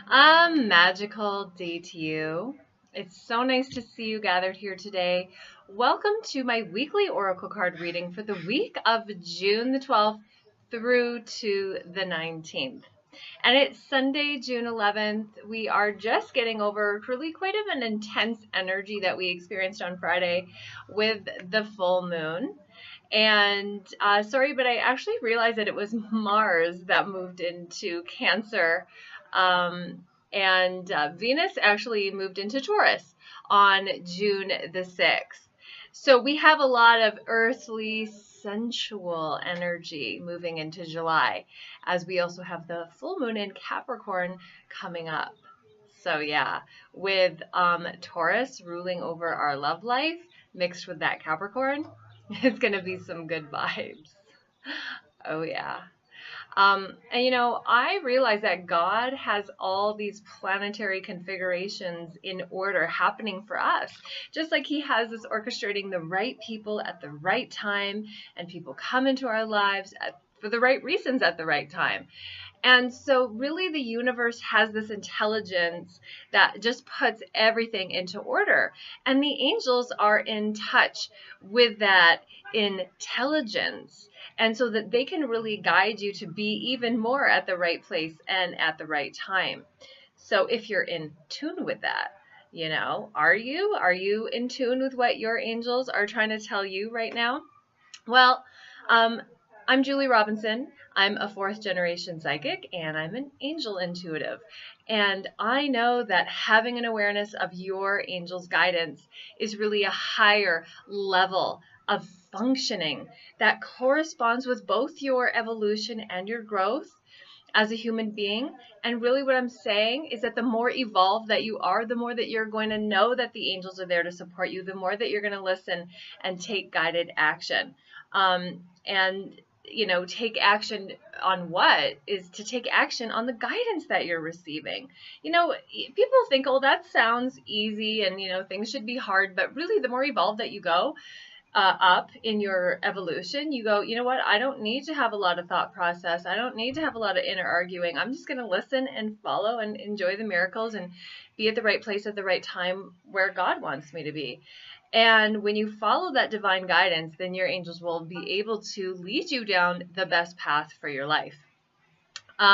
A magical day to you. It's so nice to see you gathered here today. Welcome to my weekly oracle card reading for the week of June the 12th through to the 19th. And it's Sunday, June 11th. We are just getting over really quite of an intense energy that we experienced on Friday with the full moon. And sorry, but I actually realized that it was Mars that moved into Cancer. And Venus actually moved into Taurus on June the 6th. So we have a lot of earthly, sensual energy moving into July, as we also have the full moon in Capricorn coming up. So yeah, with Taurus ruling over our love life mixed with that Capricorn, it's going to be some good vibes. Oh yeah. And you know, I realize that God has all these planetary configurations in order happening for us, just like He has us orchestrating the right people at the right time, and people come into our lives for the right reasons at the right time. And so really the universe has this intelligence that just puts everything into order. And the angels are in touch with that intelligence. And so that they can really guide you to be even more at the right place and at the right time. So if you're in tune with that, you know, are you in tune with what your angels are trying to tell you right now? Well, I'm Julie Robinson. I'm a fourth generation psychic and I'm an angel intuitive. And I know that having an awareness of your angel's guidance is really a higher level of functioning that corresponds with both your evolution and your growth as a human being. And really what I'm saying is that the more evolved that you are, the more that you're going to know that the angels are there to support you, the more that you're going to listen and take guided action. And you know, take action on what is to take action on the guidance that you're receiving. You know, people think, oh, that sounds easy and, you know, things should be hard. But really, the more evolved that you go up in your evolution, you go, you know what, I don't need to have a lot of thought process. I don't need to have a lot of inner arguing. I'm just going to listen and follow and enjoy the miracles and be at the right place at the right time where God wants me to be. And when you follow that divine guidance, then your angels will be able to lead you down the best path for your life. So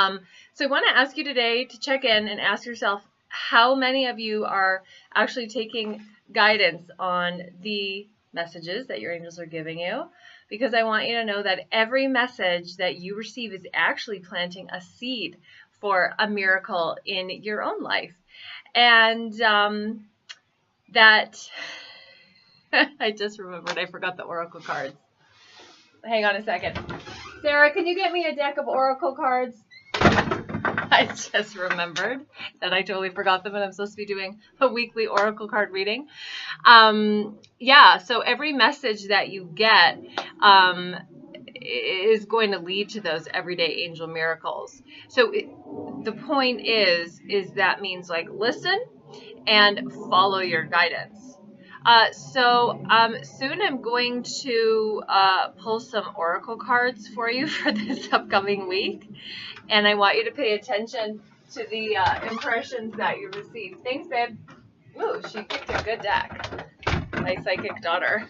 I want to ask you today to check in and ask yourself how many of you are actually taking guidance on the messages that your angels are giving you, because I want you to know that every message that you receive is actually planting a seed for a miracle in your own life. And that... I just remembered I forgot the oracle cards. Hang on a second. Sarah, can you get me a deck of oracle cards? I just remembered that I totally forgot them and I'm supposed to be doing a weekly oracle card reading. Yeah, so every message that you get is going to lead to those everyday angel miracles. So the point is that means like listen and follow your guidance. Soon I'm going to pull some oracle cards for you for this upcoming week. And I want you to pay attention to the impressions that you receive. Thanks, babe. Ooh, she picked a good deck. My psychic daughter.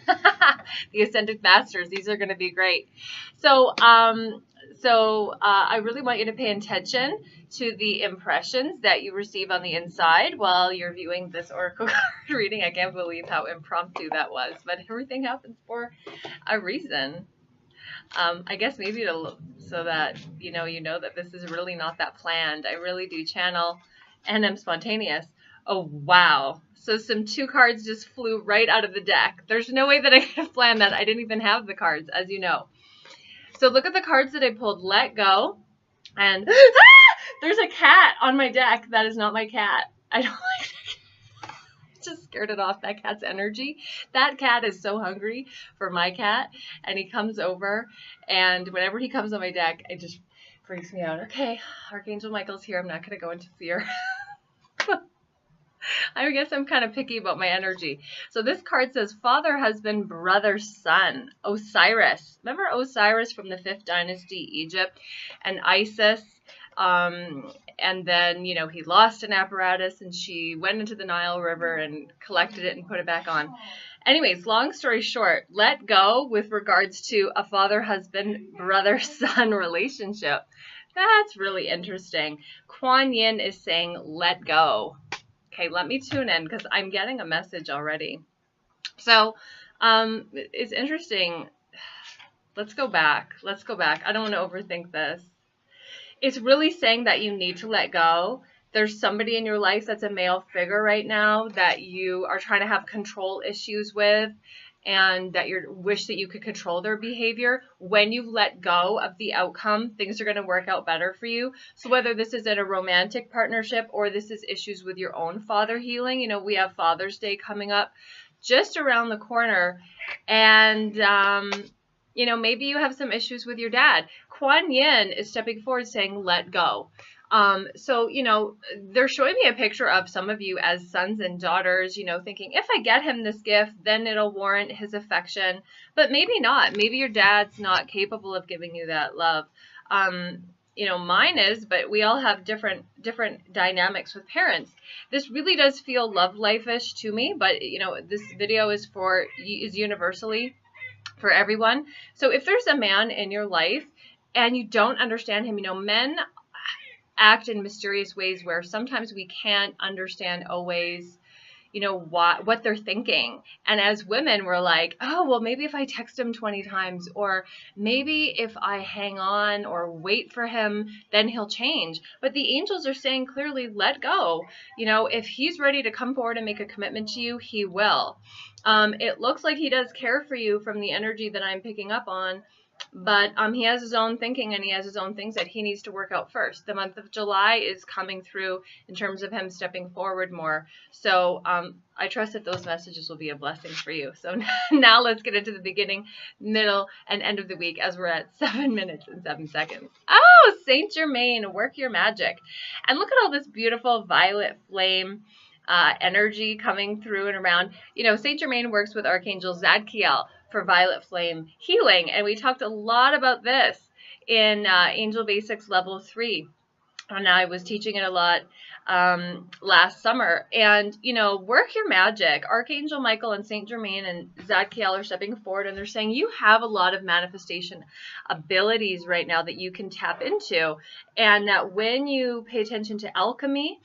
The Ascended Masters. These are going to be great. So I really want you to pay attention to the impressions that you receive on the inside while you're viewing this oracle card reading. I can't believe how impromptu that was, but everything happens for a reason. I guess maybe so that you know that this is really not that planned. I really do channel and I'm spontaneous. Oh, wow. So some 2 cards just flew right out of the deck. There's no way that I could have planned that. I didn't even have the cards, as you know. So look at the cards that I pulled. Let go. And there's a cat on my deck. That is not my cat. I don't like that. Just scared it off. That cat's energy. That cat is so hungry for my cat. And he comes over. And whenever he comes on my deck, it just freaks me out. Okay, Archangel Michael's here. I'm not going to go into fear. I guess I'm kind of picky about my energy. So this card says father, husband, brother, son. Osiris. Remember Osiris from the 5th dynasty, Egypt, and Isis, and then, you know, he lost an apparatus and she went into the Nile River and collected it and put it back on. Anyways, long story short, let go with regards to a father-husband, brother-son relationship. That's really interesting. Kuan Yin is saying, let go. Okay, let me tune in because I'm getting a message already. So, it's interesting. Let's go back. Let's go back. I don't want to overthink this. It's really saying that you need to let go. There's somebody in your life that's a male figure right now that you are trying to have control issues with, and that you wish that you could control their behavior. When you let go of the outcome, things are going to work out better for you. So whether this is in a romantic partnership or this is issues with your own father healing, you know, we have Father's Day coming up just around the corner, and you know, maybe you have some issues with your dad. Kuan Yin is stepping forward saying, let go. So, you know, they're showing me a picture of some of you as sons and daughters, you know, thinking, if I get him this gift, then it'll warrant his affection. But maybe not. Maybe your dad's not capable of giving you that love. You know, mine is, but we all have different dynamics with parents. This really does feel love life-ish to me, but, you know, this video is universally for everyone. So if there's a man in your life and you don't understand him, you know, men act in mysterious ways where sometimes we can't understand always, you know, what they're thinking. And as women, we're like, oh, well, maybe if I text him 20 times, or maybe if I hang on or wait for him, then he'll change. But the angels are saying clearly, let go. You know, if he's ready to come forward and make a commitment to you, he will. It looks like he does care for you from the energy that I'm picking up on. But he has his own thinking and he has his own things that he needs to work out first. The month of July is coming through in terms of him stepping forward more. So I trust that those messages will be a blessing for you. So now let's get into the beginning, middle, and end of the week as we're at 7 minutes and 7 seconds. Oh, Saint Germain, work your magic. And look at all this beautiful violet flame energy coming through and around. You know, Saint Germain works with Archangel Zadkiel for violet flame healing, and we talked a lot about this in Angel Basics Level 3, and I was teaching it a lot last summer. And, you know, work your magic. Archangel Michael and Saint Germain and Zadkiel are stepping forward, and they're saying you have a lot of manifestation abilities right now that you can tap into, and that when you pay attention to alchemy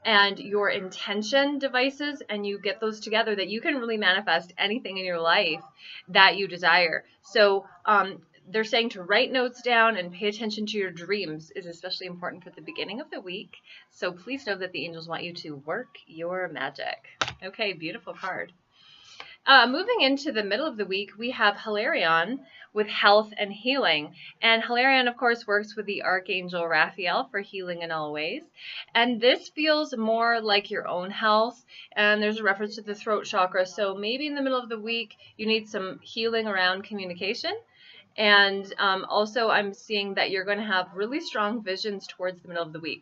and your intention devices, and you get those together, that you can really manifest anything in your life that you desire. So they're saying to write notes down and pay attention to your dreams is especially important for the beginning of the week. So please know that the angels want you to work your magic. Okay, beautiful card. Moving into the middle of the week, we have Hilarion with health and healing. And Hilarion, of course, works with the Archangel Raphael for healing in all ways. And this feels more like your own health. And there's a reference to the throat chakra. So maybe in the middle of the week, you need some healing around communication. And also, I'm seeing that you're going to have really strong visions towards the middle of the week.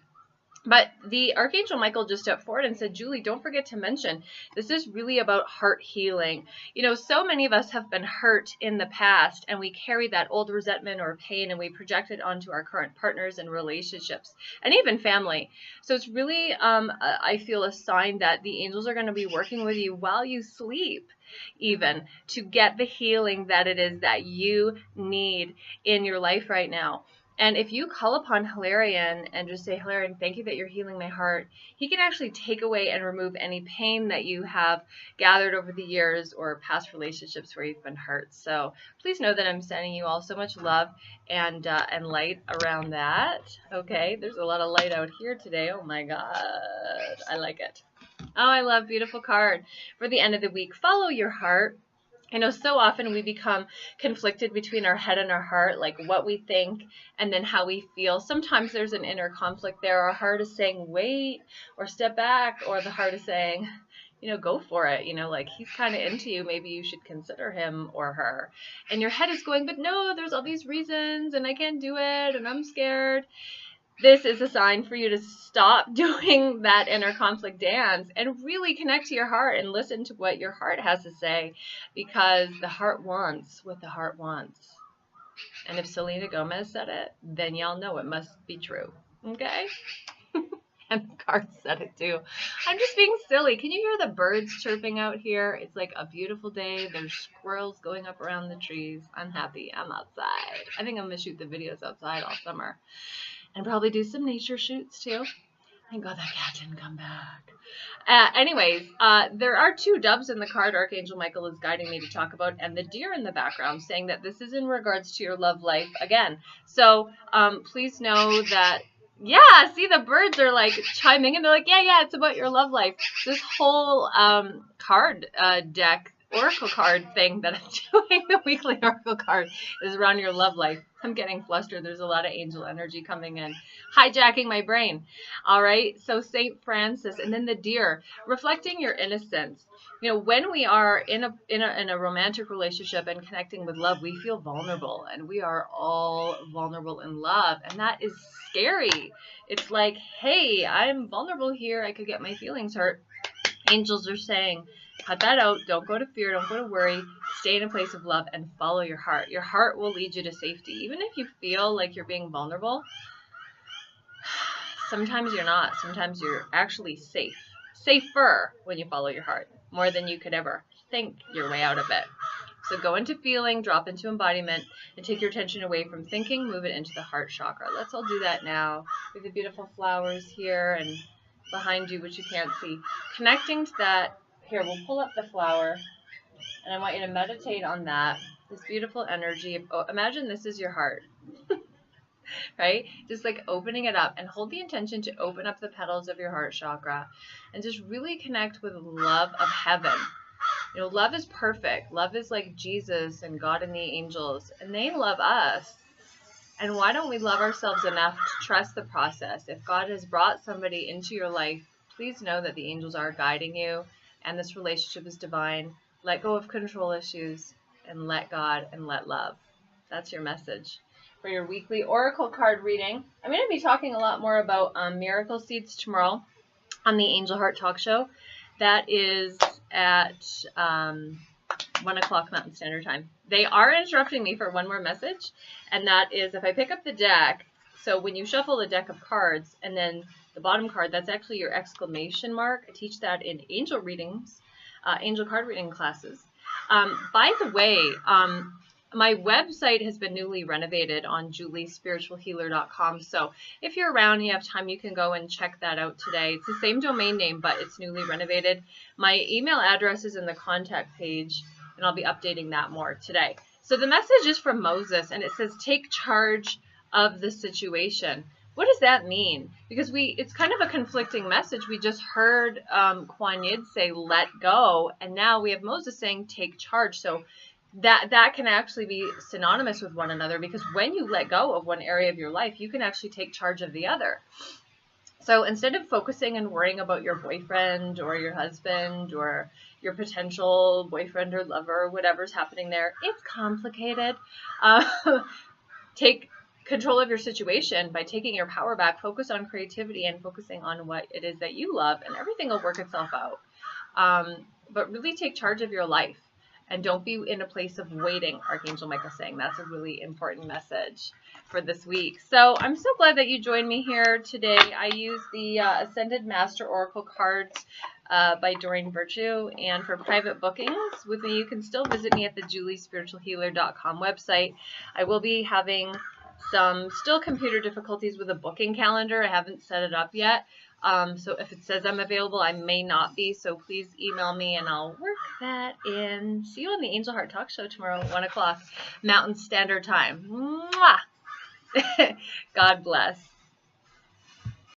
But the Archangel Michael just stepped forward and said, Julie, don't forget to mention, this is really about heart healing. You know, so many of us have been hurt in the past, and we carry that old resentment or pain, and we project it onto our current partners and relationships, and even family. So it's really, I feel, a sign that the angels are going to be working with you while you sleep, even, to get the healing that it is that you need in your life right now. And if you call upon Hilarion and just say, Hilarion, thank you that you're healing my heart, he can actually take away and remove any pain that you have gathered over the years or past relationships where you've been hurt. So please know that I'm sending you all so much love and light around that. Okay, there's a lot of light out here today. Oh my God, I like it. Oh, I love beautiful card for the end of the week. Follow your heart. I know so often we become conflicted between our head and our heart, like what we think and then how we feel. Sometimes there's an inner conflict there. Our heart is saying, wait, or step back, or the heart is saying, you know, go for it. You know, like, he's kind of into you. Maybe you should consider him or her. And your head is going, but no, there's all these reasons and I can't do it and I'm scared. This is a sign for you to stop doing that inner conflict dance and really connect to your heart and listen to what your heart has to say, because the heart wants what the heart wants. And if Selena Gomez said it, then y'all know it must be true. Okay? And the card said it too. I'm just being silly. Can you hear the birds chirping out here? It's like a beautiful day. There's squirrels going up around the trees. I'm happy. I'm outside. I think I'm going to shoot the videos outside all summer. And probably do some nature shoots too. Thank God that cat didn't come back. Anyways, there are 2 doves in the card Archangel Michael is guiding me to talk about, and the deer in the background, saying that this is in regards to your love life again. So please know that, yeah, see, the birds are like chiming in. They're like, yeah, it's about your love life. This whole card deck, oracle card thing that I'm doing, the weekly oracle card, is around your love life. I'm getting flustered. There's a lot of angel energy coming in, hijacking my brain. All right, so Saint Francis, and then the deer, reflecting your innocence. You know, when we are in a romantic relationship and connecting with love, we feel vulnerable, and we are all vulnerable in love, and that is scary. It's like, hey, I'm vulnerable here. I could get my feelings hurt. Angels are saying, cut that out. Don't go to fear. Don't go to worry. Stay in a place of love and follow your heart. Your heart will lead you to safety. Even if you feel like you're being vulnerable, sometimes you're not. Sometimes you're actually safe. Safer when you follow your heart, more than you could ever think your way out of it. So go into feeling, drop into embodiment, and take your attention away from thinking, move it into the heart chakra. Let's all do that now. We have the beautiful flowers here and behind you, which you can't see. Connecting to that. Here, we'll pull up the flower, and I want you to meditate on that. This beautiful energy. Imagine this is your heart. Right? Just like opening it up, and hold the intention to open up the petals of your heart chakra and just really connect with love of heaven. You know, love is perfect. Love is like Jesus and God and the angels, and they love us. And why don't we love ourselves enough to trust the process? If God has brought somebody into your life, please know that the angels are guiding you, and this relationship is divine. Let go of control issues and let God and let love. That's your message for your weekly oracle card reading. I'm going to be talking a lot more about miracle seeds tomorrow on the Angel Heart Talk Show. That is at 1 o'clock Mountain Standard Time. They are interrupting me for one more message, and that is if I pick up the deck, so when you shuffle the deck of cards, and then the bottom card, that's actually your exclamation mark. I teach that in angel readings, angel card reading classes. By the way, my website has been newly renovated on juliespiritualhealer.com. So if you're around and you have time, you can go and check that out today. It's the same domain name, but it's newly renovated. My email address is in the contact page, and I'll be updating that more today. So the message is from Moses, and it says, take charge of the situation. What does that mean? Because it's kind of a conflicting message. We just heard Kuan Yin say, let go, and now we have Moses saying, take charge. So that can actually be synonymous with one another, because when you let go of one area of your life, you can actually take charge of the other. So instead of focusing and worrying about your boyfriend or your husband or your potential boyfriend or lover, whatever's happening there, it's complicated. Take control of your situation by taking your power back. Focus on creativity and focusing on what it is that you love, and everything will work itself out. But really take charge of your life. And don't be in a place of waiting, Archangel Michael saying. That's a really important message for this week. So I'm so glad that you joined me here today. I use the Ascended Master Oracle cards by Doreen Virtue. And for private bookings with me, you can still visit me at the juliespiritualhealer.com website. I will be having some still computer difficulties with a booking calendar. I haven't set it up yet. So if it says I'm available, I may not be. So please email me and I'll work that in. See you on the Angel Heart Talk Show tomorrow at 1 o'clock Mountain Standard Time. Mwah! God bless.